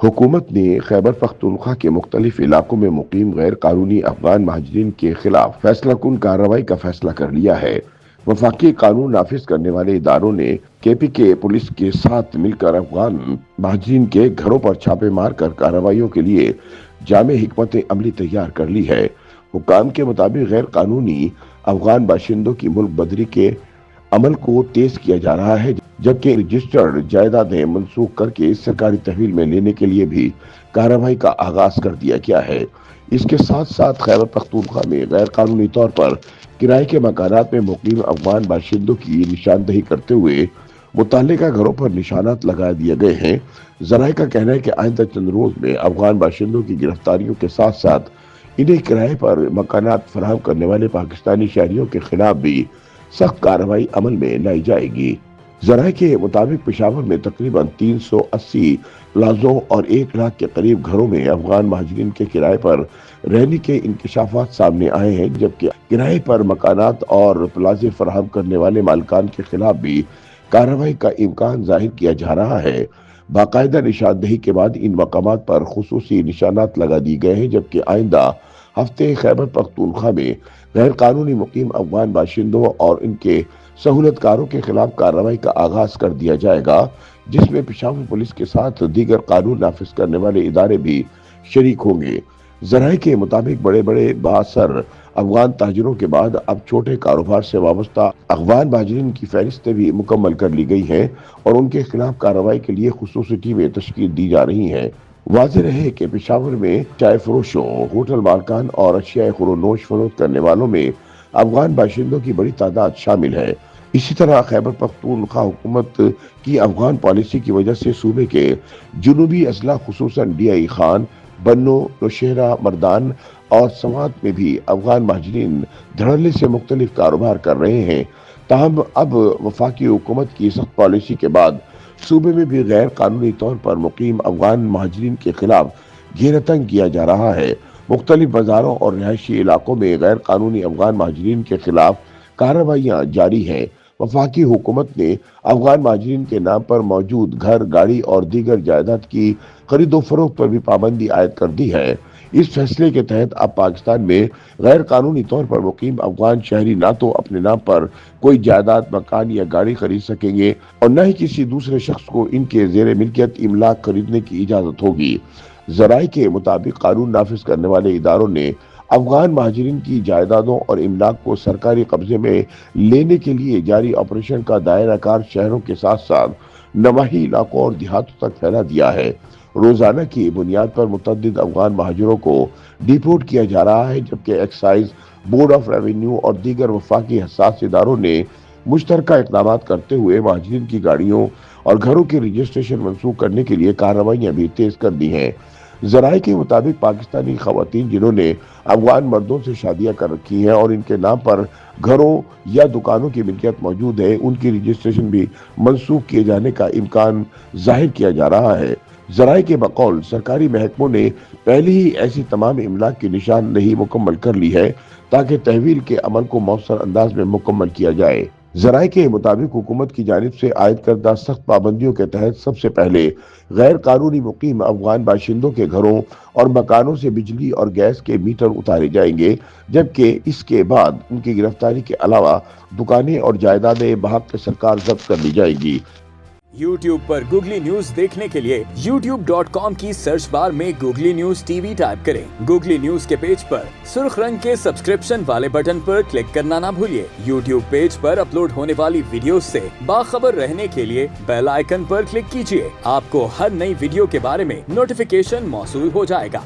हुकूमत ने खैबर पख्तूनख्वा के मुख्तलिफ इलाकों में मुकीम गैर कानूनी अफगान महाजरीन के खिलाफ फैसला कुन कार्रवाई का फैसला कर लिया है। वफाकी कानून नाफिज करने वाले इदारों ने KPK पुलिस के साथ मिलकर अफगान महाजरीन के घरों पर छापे मार कर कार्रवाइयों के लिए जामे हिकमत अमली तैयार कर ली है। हुक्काम के मुताबिक गैर कानूनी अफगान बाशिंदों की मुल्क बदरी के अमल को तेज किया जा रहा है, जबकि रजिस्टर्ड जायदादें मंसूख करके सरकारी तहवील में लेने के लिए भी कार्रवाई का आगाज कर दिया गया है। इसके साथ साथ खैबर पख्तूनख्वा में गैर कानूनी तौर पर किराए के मकानात में मुकीम अफगान बाशिंदों की निशानदही करते हुए मुतल्लिका घरों पर निशानात लगा दिए गए हैं। जराये का कहना है कि आइंदा चंद रोज में अफगान बाशिंदों की गिरफ्तारियों के साथ साथ इन्हें किराए पर मकानात फराहम करने वाले पाकिस्तानी शहरियों के खिलाफ भी सख्त कार्रवाई अमल में लाई जाएगी। जराये के मुताबिक पेशावर में तकरीबन 380 प्लाजों और 1 लाख के करीब घरों में अफगान महाजरीन के किराए पर रहने के इंकशाफात सामने आए हैं, जबकि किराए पर मकानात और प्लाजे फराहम करने वाले मालिकान के खिलाफ भी कार्रवाई का इम्कान जाहिर किया जा रहा है। बाकायदा निशानदही के बाद इन मकामात पर खुसूसी निशानात लगा दी गए हैं, जबकि आइंदा हफ्ते खैबर पख्तूनख्वा में गैर कानूनी मुकीम अफगान बाशिंदों और इनके सहूलतकारों के खिलाफ कार्रवाई का आगाज कर दिया जाएगा, जिसमें पेशावर पुलिस के साथ दीगर कानून नाफिज करने वाले इदारे भी शरीक होंगे। जराये के मुताबिक बड़े बड़े बासर अफगान ताजिरों के बाद अब छोटे कारोबार से वाबस्ता अफगान महाजरीन की फहरिस्तें भी मुकम्मल कर ली गई हैं और उनके खिलाफ कार्रवाई के लिए खुसूसी टीमें तश्कील दी जा रही हैं। वाज़ेह रहे कि पेशावर में चाय फरोशों, होटल मालकान और अशिया खुरोनोश फरोख्त करने वालों में अफगान बाशिंदों की बड़ी तादाद शामिल है। इसी तरह खैबर पख्तूनख्वा हुकूमत की अफगान पॉलिसी की वजह से सूबे के जुनूबी अजला खुसूसन DI खान, बन्नो, नौशहरा, मर्दान और समात में भी अफगान महाजरीन धड़ल्ले से मुख्तलिफ कारोबार कर रहे हैं। ताहम अब वफाकी हुकूमत की सख्त पॉलिसी के बाद सूबे में भी गैर कानूनी तौर पर मुकीम अफगान महाजरीन के खिलाफ घेरतंग किया जा रहा है। मुख्तलिफ बाजारों और रिहायशी इलाकों में गैर कानूनी अफगान महाजरीन के खिलाफ कार्रवाइयाँ जारी हैं। वफाकी हुकूमत ने अफगान महाजरीन के नाम पर मौजूद घर, गाड़ी और दीगर जायदाद की खरीदो फरोख्त पर भी पाबंदी आयद कर दी है। इस फैसले के तहत अब पाकिस्तान में गैर कानूनी तौर पर मुकीम अफगान शहरी ना तो अपने नाम पर कोई जायदाद, मकान या गाड़ी खरीद सकेंगे और न ही किसी दूसरे शख्स को इनके जेर मिल्कियत इमलाक खरीदने की इजाजत होगी। जराये के मुताबिक कानून नाफिज करने वाले इदारों ने अफगान महाजरीन की जायदादों और इमलाक को सरकारी कब्जे में लेने के लिए जारी ऑपरेशन का दायरा कार शहरों के साथ साथ नवाही इलाकों और देहातों तक फैला दिया है। रोजाना की बुनियाद पर मुतअद्दिद अफगान महाजरों को डिपोर्ट किया जा रहा है, जबकि एक्साइज, बोर्ड ऑफ रेवेन्यू और दीगर वफाकी हसास इदारों ने मुश्तरका इक़दाम करते हुए महाजरीन की गाड़ियों और घरों के रजिस्ट्रेशन मंसूख करने के लिए कार्रवाइयाँ भी तेज कर दी हैं। जराये के मुताबिक पाकिस्तानी खवातीन जिन्होंने अफगान मर्दों से शादियां कर रखी हैं और इनके नाम पर घरों या दुकानों की मिल्कियत मौजूद है, उनकी रजिस्ट्रेशन भी मंसूख किए जाने का इम्कान जाहिर किया जा रहा है। जराये के बकौल सरकारी महकमों ने पहले ही ऐसी तमाम इमलाक की निशानदही मुकम्मल कर ली है ताकि तहवील के अमल को मौसर अंदाज में मुकम्मल किया जाए। जराये के मुताबिक हुकूमत की जानिब से आयद करदा सख्त पाबंदियों के तहत सबसे पहले गैर कानूनी मुकीम अफगान बाशिंदों के घरों और मकानों से बिजली और गैस के मीटर उतारे जाएंगे, जबकि इसके बाद उनकी गिरफ्तारी के अलावा दुकानें और जायदादें बहक सरकार जब्त कर ली जाएगी। YouTube पर गूगली न्यूज देखने के लिए youtube.com की सर्च बार में गूगली न्यूज TV टाइप करें। गूगली न्यूज के पेज पर सुर्ख रंग के सब्सक्रिप्शन वाले बटन पर क्लिक करना ना भूलिए। YouTube पेज पर अपलोड होने वाली वीडियोस से बाखबर रहने के लिए बेल आइकन पर क्लिक कीजिए। आपको हर नई वीडियो के बारे में नोटिफिकेशन मौसूल हो जाएगा।